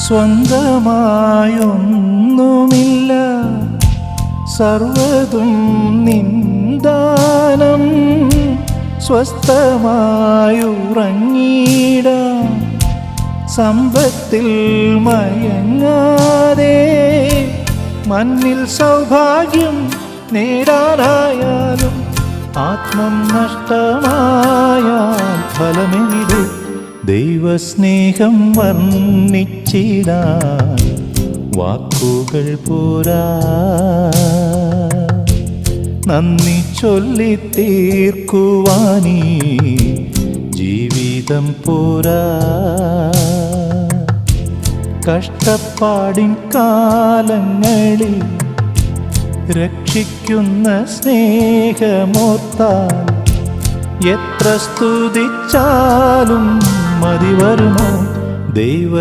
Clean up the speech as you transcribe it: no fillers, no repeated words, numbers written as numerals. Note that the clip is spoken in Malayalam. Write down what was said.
സ്വന്തമായൊന്നുമില്ല, സർവ്വതും നിന്ദാനം. സ്വസ്ഥമായുറങ്ങിടാം, സമ്പത്തിൽ മയങ്ങാതെ. മണ്ണിൽ സൗഭാഗ്യം നേടാനായാലും ആത്മം നഷ്ടമായാൽ ഫലമെവിടെ? ദൈവസ്നേഹം വർണ്ണിച്ചിടാൻ വാക്കുകൾ പോരാ, നന്ദി ചൊല്ലി തീർക്കുവാനീ ജീവിതം പോരാ. കഷ്ടപ്പാടിൻ കാലങ്ങളിൽ രക്ഷിക്കുന്ന സ്നേഹമോർത്താൽ എത്ര സ്തുതിച്ചാലും മതി വരുമോ? ദൈവ